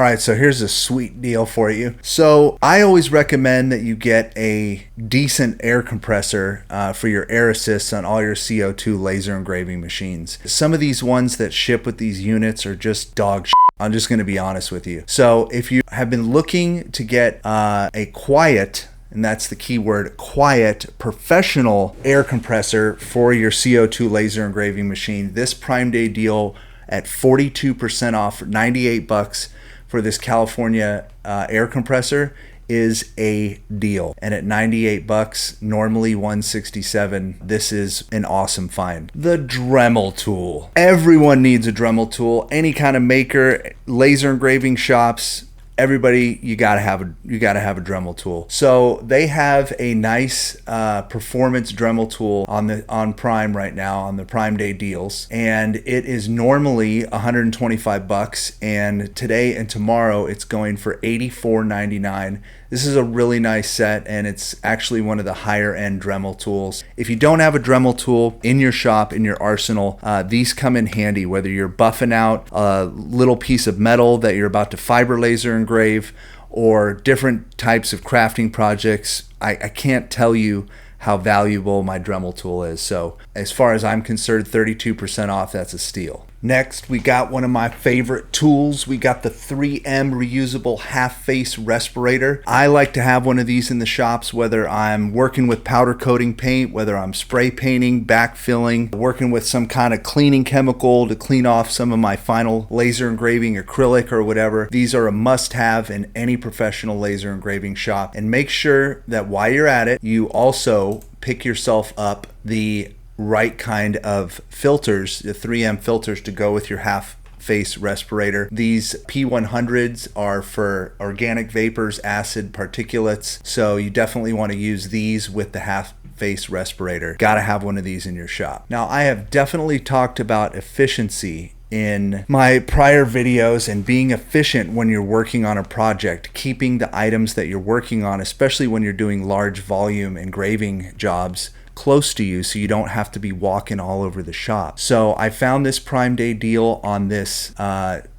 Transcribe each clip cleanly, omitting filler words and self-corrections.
right, so here's a sweet deal for you. So I always recommend that you get a decent air compressor for your air assists on all your CO2 laser engraving machines. Some of these ones that ship with these units are just dog shit. I'm just going to be honest with you. So if you have been looking to get a quiet, and that's the key word, quiet, professional air compressor for your CO2 laser engraving machine, this Prime Day deal at 42% off, $98 for this California air compressor is a deal. And at $98, normally $167, this is an awesome find. The Dremel tool. Everyone needs a Dremel tool. Any kind of maker, laser engraving shops, everybody, you gotta have a Dremel tool. So they have a nice performance Dremel tool on Prime right now on the Prime Day deals, and it is normally $125, and today and tomorrow it's going for $84.99. This is a really nice set, and it's actually one of the higher end Dremel tools. If you don't have a Dremel tool in your shop, in your arsenal, these come in handy, whether you're buffing out a little piece of metal that you're about to fiber laser engrave or different types of crafting projects. I can't tell you how valuable my Dremel tool is. So as far as I'm concerned, 32% off, that's a steal. Next, we got one of my favorite tools. We got the 3M reusable half-face respirator. I like to have one of these in the shops, whether I'm working with powder coating paint, whether I'm spray painting, backfilling, working with some kind of cleaning chemical to clean off some of my final laser engraving acrylic or whatever. These are a must-have in any professional laser engraving shop. And make sure that while you're at it, you also pick yourself up the right kind of filters, the 3M filters to go with your half face respirator. These P100s are for organic vapors, acid, particulates, so you definitely want to use these with the half face respirator. Gotta have one of these in your shop. Now, I have definitely talked about efficiency in my prior videos and being efficient when you're working on a project, keeping the items that you're working on, especially when you're doing large volume engraving jobs, close to you so you don't have to be walking all over the shop. So I found this Prime Day deal on this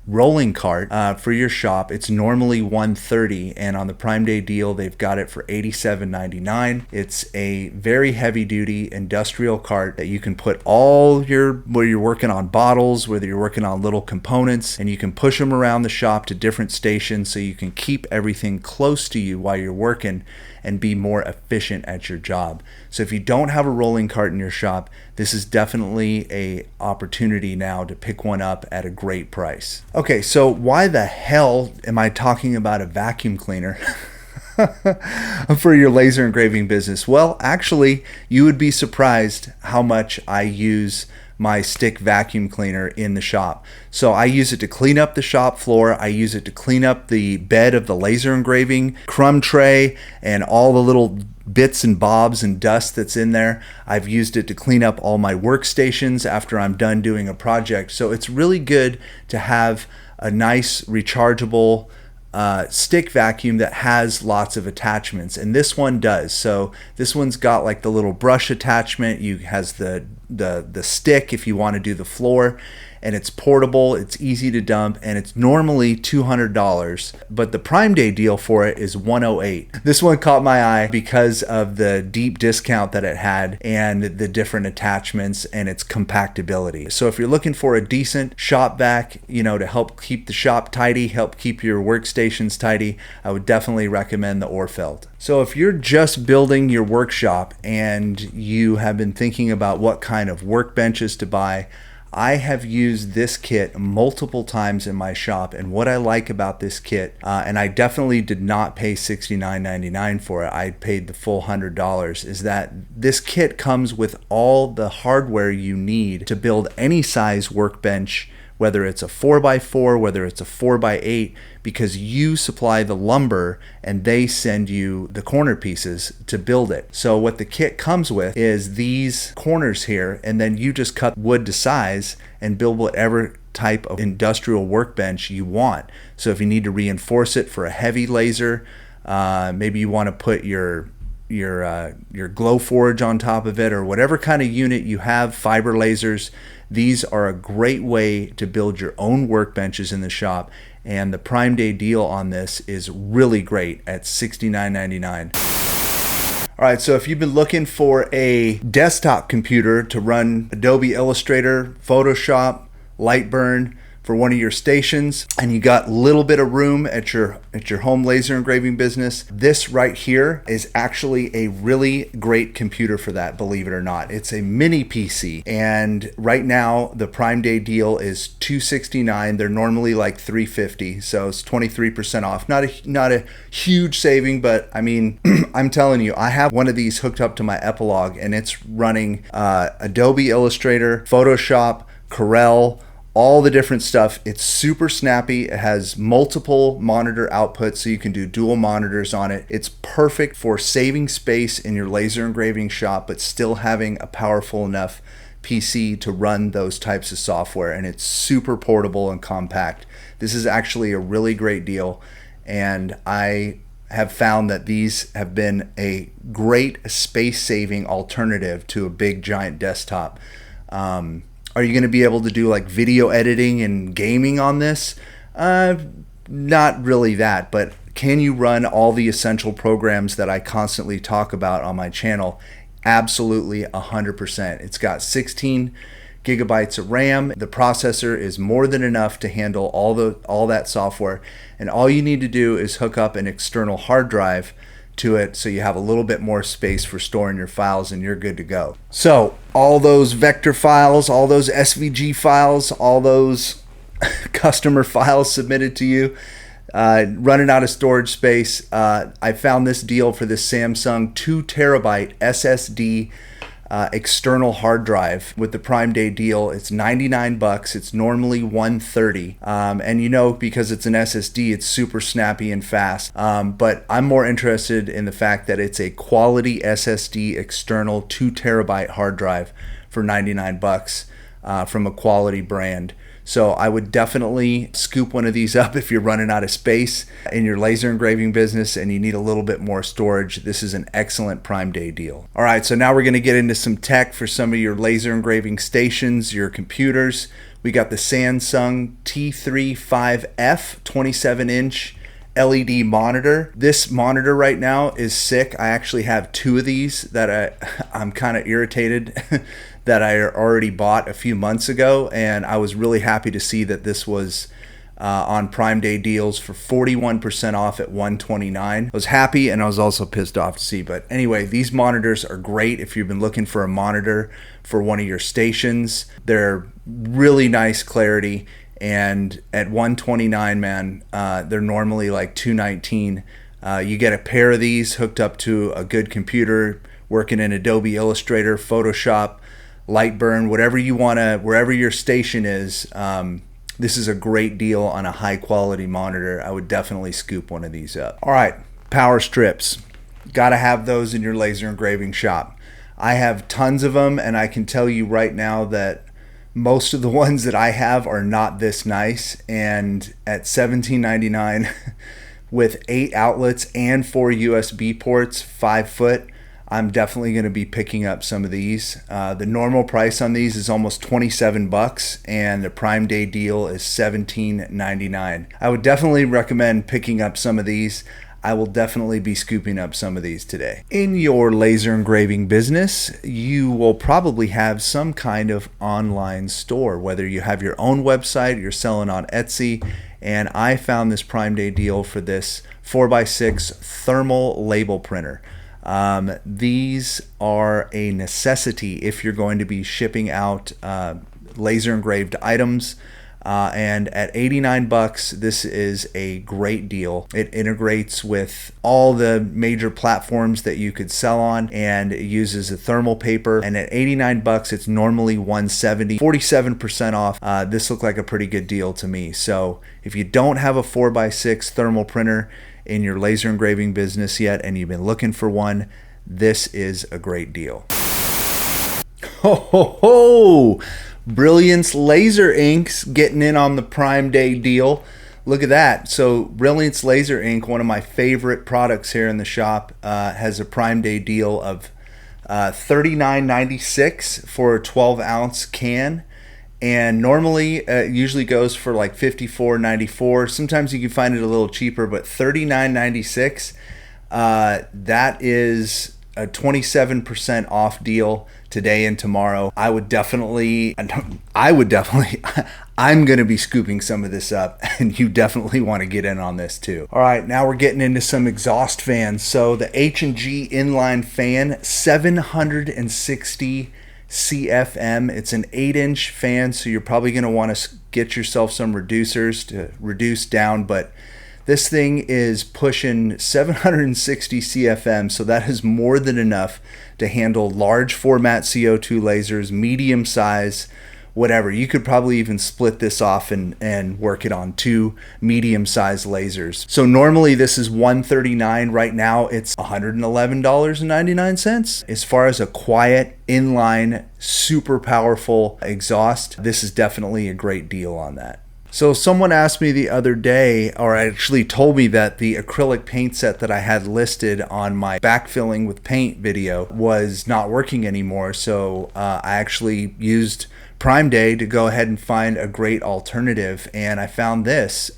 rolling cart for your shop. It's normally $130, and on the Prime Day deal they've got it for $87.99. It's a very heavy duty industrial cart that you can put all your, whether you're working on bottles, whether you're working on little components, and you can push them around the shop to different stations so you can keep everything close to you while you're working and be more efficient at your job. So if you don't have a rolling cart in your shop, this is definitely a opportunity now to pick one up at a great price. Okay, so why the hell am I talking about a vacuum cleaner for your laser engraving business? Well, actually, you would be surprised how much I use my stick vacuum cleaner in the shop. So I use it to clean up the shop floor. I use it to clean up the bed of the laser engraving crumb tray and all the little bits and bobs and dust that's in there. I've used it to clean up all my workstations after I'm done doing a project. So it's really good to have a nice rechargeable stick vacuum that has lots of attachments, and this one does. So this one's got like the little brush attachment. You has the stick if you want to do the floor, and it's portable, it's easy to dump, and it's normally $200, but the Prime Day deal for it is $108. This one caught my eye because of the deep discount that it had and the different attachments and its compactability. So if you're looking for a decent shop vac, you know, to help keep the shop tidy, help keep your workstations tidy, I would definitely recommend the Orfeld. So if you're just building your workshop and you have been thinking about what kind of workbenches to buy, I have used this kit multiple times in my shop, and what I like about this kit, and I definitely did not pay $69.99 for it, I paid the full $100, is that this kit comes with all the hardware you need to build any size workbench, whether it's a 4x4, whether it's a 4x8, because you supply the lumber and they send you the corner pieces to build it. So what the kit comes with is these corners here, and then you just cut wood to size and build whatever type of industrial workbench you want. So if you need to reinforce it for a heavy laser, maybe you want to put your glow forge on top of it, or whatever kind of unit you have, fiber lasers, these are a great way to build your own workbenches in the shop and the Prime Day deal on this is really great at $69.99. All right, so if you've been looking for a desktop computer to run Adobe Illustrator, Photoshop, Lightburn for one of your stations, and you got a little bit of room at your home laser engraving business, this right here is actually a really great computer for that, believe it or not. It's a mini PC, and right now the Prime Day deal is $269. They're normally like $350, so it's 23% off. Not a huge saving, but I mean, I'm telling you, I have one of these hooked up to my Epilogue, and it's running Adobe Illustrator, Photoshop, Corel, all the different stuff. It's super snappy. It has multiple monitor outputs, so you can do dual monitors on it. It's perfect for saving space in your laser engraving shop, but still having a powerful enough PC to run those types of software. And it's super portable and compact. This is actually a really great deal, and I have found that these have been a great space-saving alternative to a big giant desktop. Are you going to be able to do like video editing and gaming on this? Not really that, but can you run all the essential programs that I constantly talk about on my channel? Absolutely, 100%. It's got 16 gigabytes of RAM. The processor is more than enough to handle all that software, and all you need to do is hook up an external hard drive to it, so you have a little bit more space for storing your files, and you're good to go. So all those vector files, all those SVG files, all those customer files submitted to you, running out of storage space, I found this deal for this Samsung 2 terabyte SSD external hard drive with the Prime Day deal. It's $99. It's normally $130, and you know, because it's an SSD, it's super snappy and fast, but I'm more interested in the fact that it's a quality SSD external 2 terabyte hard drive for $99 from a quality brand. So I would definitely scoop one of these up if you're running out of space in your laser engraving business and you need a little bit more storage. This is an excellent Prime Day deal. All right, so now we're going to get into some tech for some of your laser engraving stations, your computers. We got the Samsung T35F 27-inch LED monitor. This monitor right now is sick. I actually have two of these that I'm kind of irritated that I already bought a few months ago, and I was really happy to see that this was on Prime Day deals for 41% off at $129. I was happy, and I was also pissed off to see. But anyway, these monitors are great if you've been looking for a monitor for one of your stations. They're really nice clarity, and at $129, man, they're normally like $219. You get a pair of these hooked up to a good computer, working in Adobe Illustrator, Photoshop, Lightburn, whatever you want to, wherever your station is. This is a great deal on a high quality monitor. I would definitely scoop one of these up. All right, power strips. Got to have those in your laser engraving shop. I have tons of them, and I can tell you right now that most of the ones that I have are not this nice. And at $17.99 with 8 outlets and 4 USB ports, 5 foot, I'm definitely going to be picking up some of these. The normal price on these is almost $27, and the Prime Day deal is $17.99. I would definitely recommend picking up some of these. I will definitely be scooping up some of these today. In your laser engraving business, you will probably have some kind of online store, whether you have your own website, you're selling on Etsy, and I found this Prime Day deal for this 4x6 thermal label printer. These are a necessity if you're going to be shipping out laser engraved items, and at $89, this is a great deal. It integrates with all the major platforms that you could sell on, and it uses a thermal paper, and at $89 it's normally $170, 47% off. This looked like a pretty good deal to me. So if you don't have a 4x6 thermal printer in your laser engraving business yet and you've been looking for one, this is a great deal. Ho ho ho! Brilliance Laser Inks getting in on the Prime Day deal. Look at that. So Brilliance Laser Ink, one of my favorite products here in the shop, has a Prime Day deal of $39.96 for a 12-ounce can. And normally it usually goes for like $54.94. Sometimes you can find it a little cheaper, but $39.96. That is a 27% off deal today and tomorrow. I'm going to be scooping some of this up, and you definitely want to get in on this too. All right, now we're getting into some exhaust fans. So the H&G inline fan, 760 CFM. It's an 8-inch fan, so you're probably going to want to get yourself some reducers to reduce down, but this thing is pushing 760 CFM, so that is more than enough to handle large format CO2 lasers, medium size, whatever. You could probably even split this off and work it on 2 medium sized lasers. So normally this is $139. Right now it's $111.99. As far as a quiet, inline, super powerful exhaust, this is definitely a great deal on that. So someone asked me the other day, or actually told me that the acrylic paint set that I had listed on my backfilling with paint video was not working anymore. So I actually used Prime Day to go ahead and find a great alternative, and I found this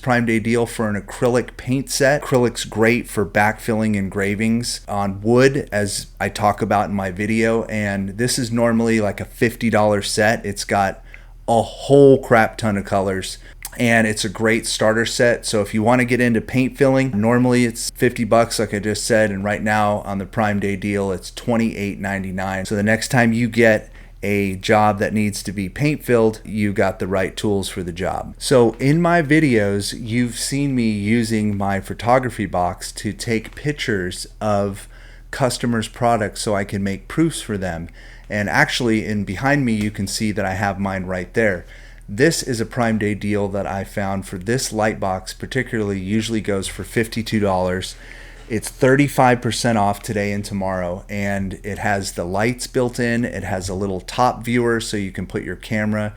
Prime Day deal for an acrylic paint set. Acrylic's great for backfilling engravings on wood, as I talk about in my video, and this is normally like a $50 set. It's got a whole crap ton of colors, and it's a great starter set. So if you want to get into paint filling, normally it's $50 like I just said, and right now on the Prime Day deal it's $28.99. So the next time you get a job that needs to be paint filled, you got the right tools for the job. So in my videos you've seen me using my photography box to take pictures of customers' products so I can make proofs for them. And actually, in behind me, you can see that I have mine right there. This is a Prime Day deal that I found for this light box, particularly, usually goes for $52. It's 35% off today and tomorrow, and it has the lights built in. It has a little top viewer so you can put your camera.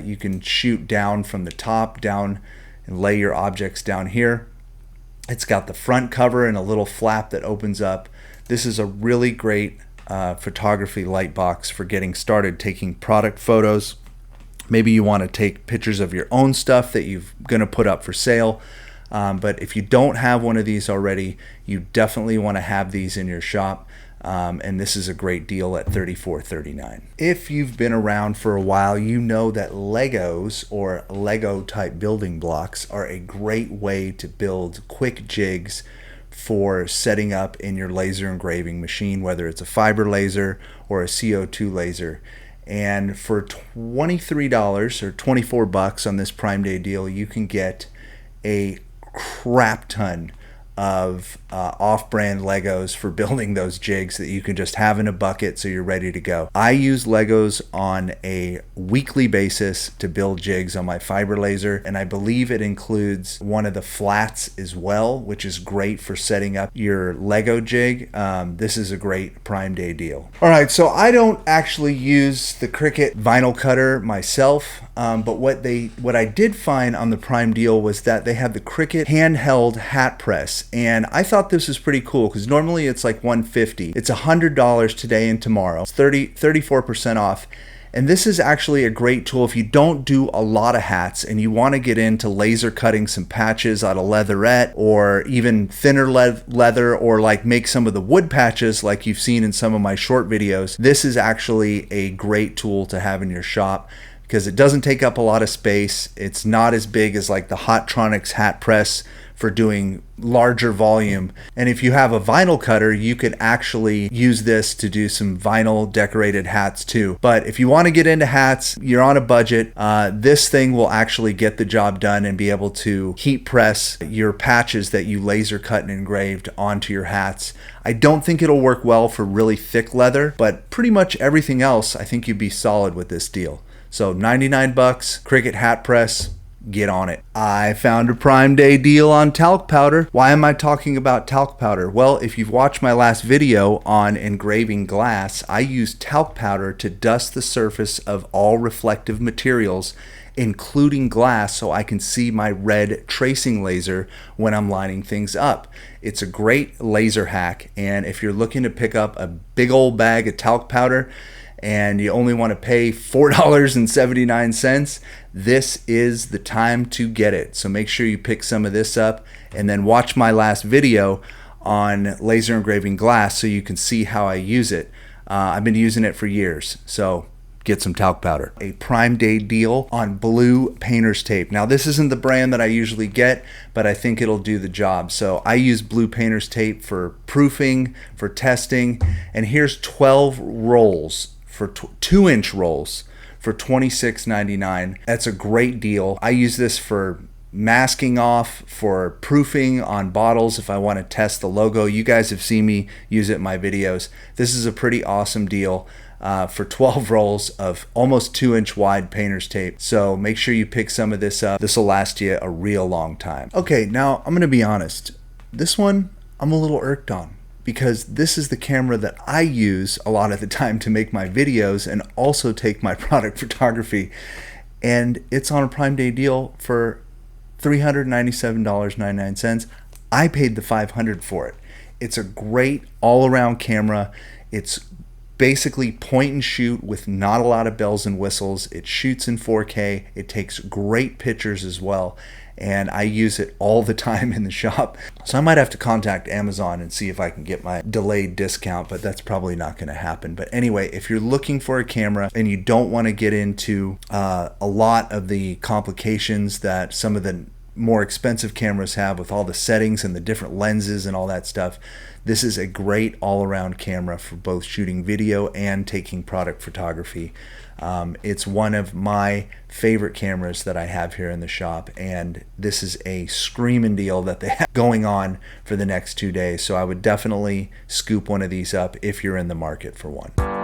You can shoot down from the top down and lay your objects down here. It's got the front cover and a little flap that opens up. This is a really great photography light box for getting started taking product photos. Maybe you want to take pictures of your own stuff that you're going to put up for sale. But if you don't have one of these already, you definitely want to have these in your shop. And this is a great deal at $34.39. If you've been around for a while, you know that Legos or Lego type building blocks are a great way to build quick jigs for setting up in your laser engraving machine, whether it's a fiber laser or a CO2 laser. And for $23 or $24 on this Prime Day deal, you can get a crap ton of off-brand Legos for building those jigs that you can just have in a bucket so you're ready to go. I use Legos on a weekly basis to build jigs on my fiber laser, and I believe it includes one of the flats as well, which is great for setting up your Lego jig. This is a great Prime Day deal. All right, so I don't actually use the Cricut vinyl cutter myself, but what I did find on the Prime deal was that they have the Cricut handheld hat press, and I thought this was pretty cool because normally it's like $150. It's $100 today and tomorrow. It's 34% off. And this is actually a great tool if you don't do a lot of hats and you want to get into laser cutting some patches out of leatherette or even thinner leather, or like make some of the wood patches like you've seen in some of my short videos. This is actually a great tool to have in your shop because it doesn't take up a lot of space. It's not as big as like the Hotronix hat press for doing larger volume. And if you have a vinyl cutter, you could actually use this to do some vinyl decorated hats too. But if you want to get into hats, you're on a budget, this thing will actually get the job done and be able to heat press your patches that you laser cut and engraved onto your hats. I don't think it'll work well for really thick leather, but pretty much everything else, I think you'd be solid with this deal. So $99, Cricut hat press, get on it. I found a Prime Day deal on talc powder. Why am I talking about talc powder? Well, if you've watched my last video on engraving glass, I use talc powder to dust the surface of all reflective materials, including glass, so I can see my red tracing laser when I'm lining things up. It's a great laser hack, and if you're looking to pick up a big old bag of talc powder and you only want to pay $4.79, this is the time to get it. So make sure you pick some of this up, and then watch my last video on laser engraving glass so you can see how I use it. I've been using it for years, so get some talc powder. A Prime Day deal on blue painter's tape. Now this isn't the brand that I usually get, but I think it'll do the job. So I use blue painter's tape for proofing, for testing, and here's 12 rolls for 2-inch rolls for $26.99. That's a great deal. I use this for masking off, for proofing on bottles if I want to test the logo. You guys have seen me use it in my videos. This is a pretty awesome deal for 12 rolls of almost 2-inch wide painter's tape. So make sure you pick some of this up. This will last you a real long time. Okay, now I'm gonna be honest. This one I'm a little irked on, because this is the camera that I use a lot of the time to make my videos and also take my product photography. And it's on a Prime Day deal for $397.99. I paid the $500 for it. It's a great all-around camera. It's basically point and shoot with not a lot of bells and whistles. It shoots in 4K. It takes great pictures as well, and I use it all the time in the shop. So I might have to contact Amazon and see if I can get my delayed discount, but that's probably not going to happen. But anyway, if you're looking for a camera and you don't want to get into a lot of the complications that some of the more expensive cameras have with all the settings and the different lenses and all that stuff, this is a great all-around camera for both shooting video and taking product photography. It's one of my favorite cameras that I have here in the shop, and this is a screaming deal that they have going on for the next 2 days. So I would definitely scoop one of these up if you're in the market for one.